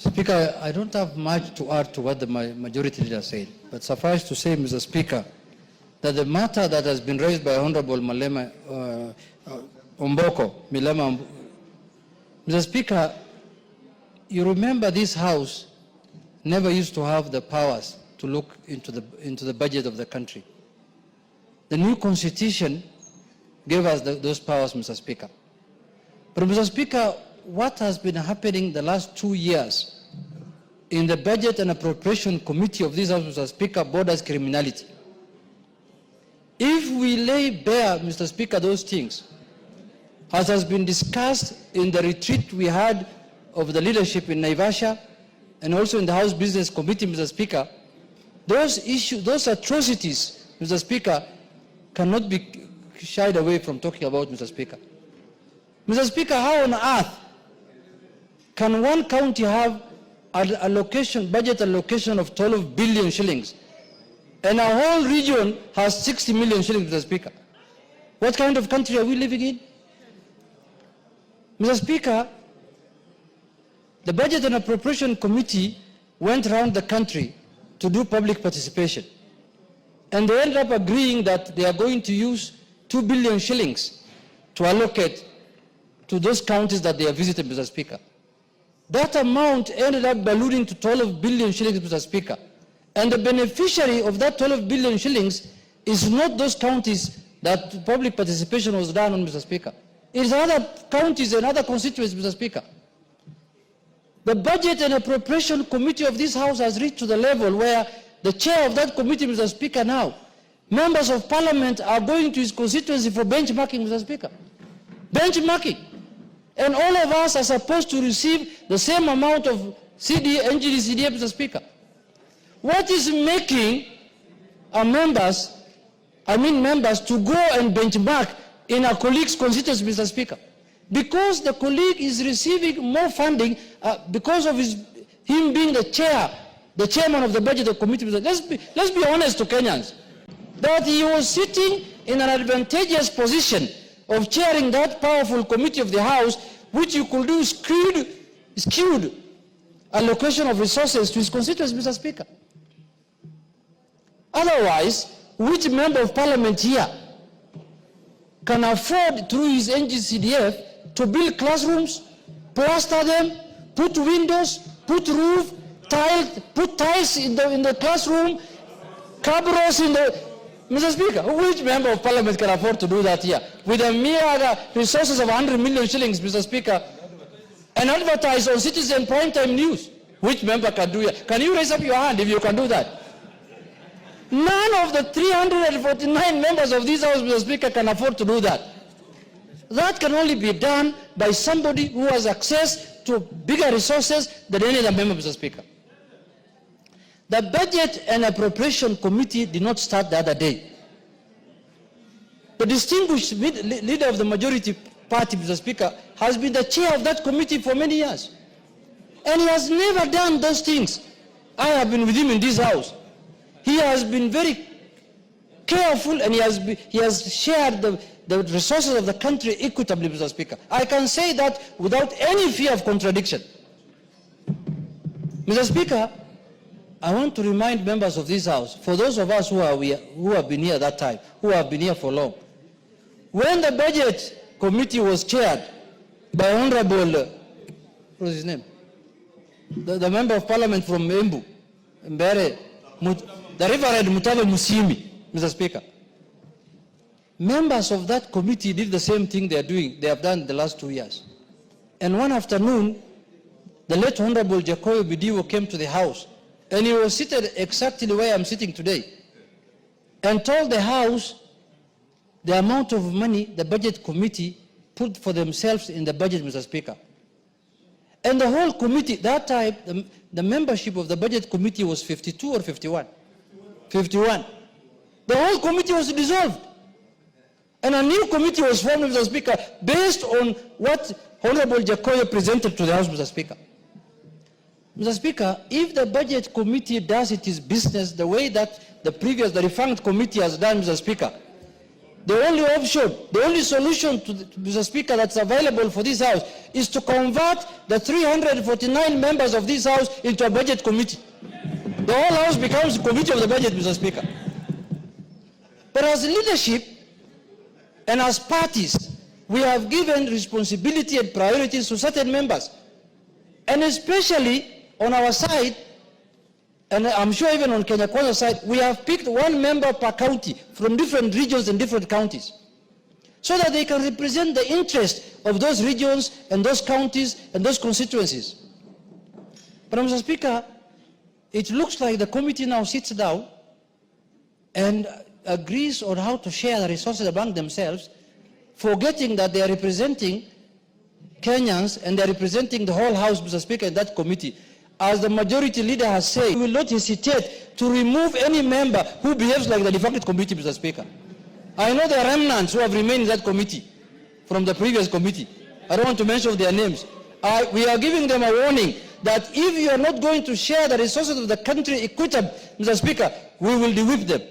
Speaker, I don't have much to add to what the majority leader said, but suffice to say, Mr. Speaker, that the matter that has been raised by Honorable Milema Milema, Mr. Speaker, you remember this House never used to have the powers to look into the budget of the country. The new Constitution gave us those powers, Mr. Speaker. But Mr. Speaker, what has been happening the last 2 years in the Budget and Appropriation Committee of this House, Mr. Speaker, borders criminality. If we lay bare, Mr. Speaker, those things, as has been discussed in the retreat we had of the leadership in Naivasha and also in the House Business Committee, Mr. Speaker, those issues, those atrocities, Mr. Speaker, cannot be shied away from talking about, Mr. Speaker. Mr. Speaker, how on earth can one county have an allocation, budget allocation of 12 billion shillings and a whole region has 60 million shillings, Mr. Speaker? What kind of country are we living in? Mr. Speaker, the Budget and Appropriation Committee went around the country to do public participation. And they ended up agreeing that they are going to use 2 billion shillings to allocate to those counties that they have visited, Mr. Speaker. That amount ended up ballooning to 12 billion shillings, Mr. Speaker. And the beneficiary of that 12 billion shillings is not those counties that public participation was done on, Mr. Speaker. It's other counties and other constituencies, Mr. Speaker. The Budget and Appropriation Committee of this House has reached to the level where the chair of that committee, Mr. Speaker, now, members of Parliament are going to his constituency for benchmarking, Mr. Speaker. Benchmarking. And all of us are supposed to receive the same amount of NGD, CDA, Mr. Speaker. What is making our members to go and benchmark in a colleague's constituency, Mr. Speaker? Because the colleague is receiving more funding because of him being the chairman of the budget committee. Let's be honest to Kenyans, that he was sitting in an advantageous position of chairing that powerful committee of the House, which you could do skewed allocation of resources to his constituents, Mr. Speaker. Otherwise, which member of Parliament here can afford through his NGCDF to build classrooms, plaster them, put windows, put roof, put tiles in the classroom, cabros in the... Mr. Speaker, which member of Parliament can afford to do that here? With a mere resources of 100 million shillings, Mr. Speaker, and advertise on Citizen Primetime News. Which member can do it? Can you raise up your hand if you can do that? None of the 349 members of this House, Mr. Speaker, can afford to do that. That can only be done by somebody who has access to bigger resources than any other member, Mr. Speaker. The Budget and Appropriation Committee did not start the other day. The distinguished leader of the majority party, Mr. Speaker, has been the chair of that committee for many years. And he has never done those things. I have been with him in this House. He has been very careful and he has shared the resources of the country equitably, Mr. Speaker. I can say that without any fear of contradiction. Mr. Speaker, I want to remind members of this House, for those of us who have been here that time, who have been here for long, when the Budget Committee was chaired by Honorable, what is his name? The Member of Parliament from Embu, Mbere, the Reverend Mutave Musimi, Mr. Speaker. Members of that committee did the same thing they have done the last 2 years. And one afternoon, the late Honorable Jacoyo Bidiwo came to the House, and he was seated exactly where I'm sitting today, and told the House the amount of money the Budget Committee put for themselves in the budget, Mr. Speaker. And the whole committee, that time, the membership of the Budget Committee was 52 or 51? 51. The whole committee was dissolved. And a new committee was formed, Mr. Speaker, based on what Honorable Jacoyo presented to the House, Mr. Speaker. Mr. Speaker, if the Budget Committee does its business the way that the refunct committee has done, Mr. Speaker, the only option, the only solution, Mr. Speaker, that's available for this House is to convert the 349 members of this House into a budget committee. The whole House becomes a committee of the budget, Mr. Speaker. But as leadership and as parties, we have given responsibility and priorities to certain members. And especially on our side, and I'm sure even on Kenya Kwanza's side, we have picked one member per county from different regions and different counties, so that they can represent the interest of those regions and those counties and those constituencies. But Mr. Speaker, it looks like the committee now sits down and agrees on how to share the resources among themselves, forgetting that they are representing Kenyans and they are representing the whole House, Mr. Speaker, in that committee. As the majority leader has said, we will not hesitate to remove any member who behaves like the defected committee, Mr. Speaker. I know there are remnants who have remained in that committee from the previous committee. I don't want to mention their names. We are giving them a warning that if you are not going to share the resources of the country equitably, Mr. Speaker, we will de-whip them.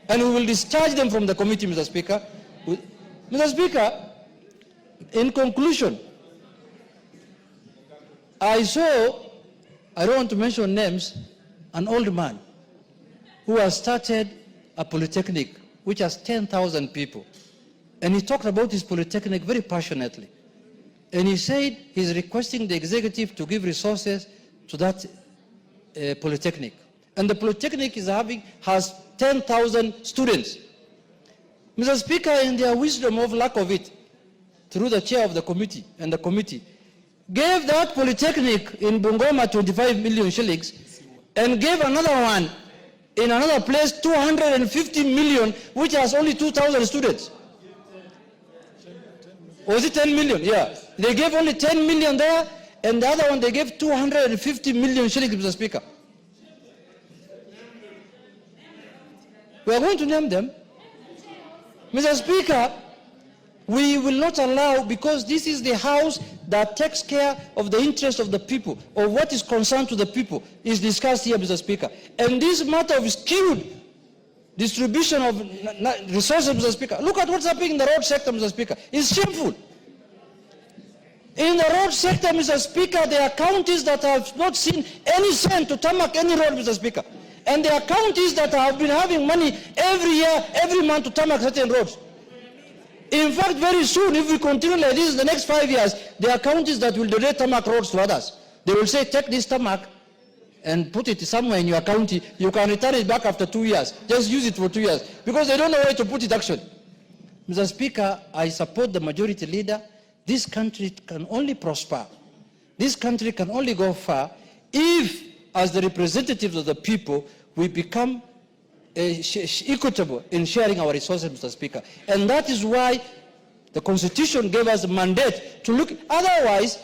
And we will discharge them from the committee, Mr. Speaker. Mr. Speaker, in conclusion, I saw, I don't want to mention names, an old man who has started a polytechnic which has 10,000 people. And he talked about his polytechnic very passionately. And he said he's requesting the executive to give resources to that polytechnic. And the polytechnic has 10,000 students. Mr. Speaker, in their wisdom of lack of it, through the chair of the committee and the committee, gave that polytechnic in Bungoma 25 million shillings and gave another one in another place 250 million, which has only 2,000 students. Was it 10 million? Yeah. They gave only 10 million there, and the other one they gave 250 million shillings, Mr. Speaker. We are going to name them. Mr. Speaker, we will not allow, because this is the House that takes care of the interest of the people, of what is concerned to the people, is discussed here, Mr. Speaker. And this matter of skewed distribution of resources, Mr. Speaker, look at what's happening in the road sector, Mr. Speaker. It's shameful. In the road sector, Mr. Speaker, there are counties that have not seen any cent to tarmac any road, Mr. Speaker. And there are counties that have been having money every year, every month to tarmac certain roads. In fact, very soon, if we continue like this in the next 5 years, there are counties that will donate tarmac roads to others. They will say, take this tarmac and put it somewhere in your county. You can return it back after 2 years. Just use it for 2 years. Because they don't know where to put it actually. Mr. Speaker, I support the majority leader. This country can only prosper. This country can only go far if, as the representatives of the people, we become equitable in sharing our resources, Mr. Speaker. And that is why the Constitution gave us a mandate to look. Otherwise,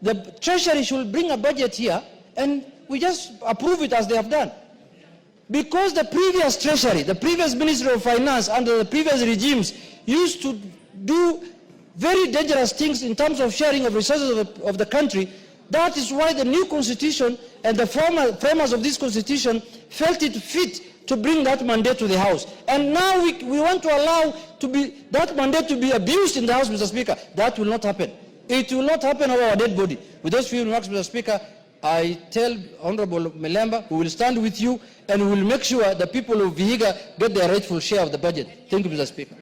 the Treasury should bring a budget here and we just approve it as they have done. Because the previous Treasury, the previous Ministry of Finance under the previous regimes used to do very dangerous things in terms of sharing of resources of the country. That is why the new Constitution and the framers of this Constitution felt it fit to bring that mandate to the House. And now we want to allow that mandate to be abused in the House, Mr. Speaker. That will not happen. It will not happen over our dead body. With those few remarks, Mr. Speaker, I tell Honorable Melemba, we will stand with you and we will make sure the people of Vihiga get their rightful share of the budget. Thank you, Mr. Speaker.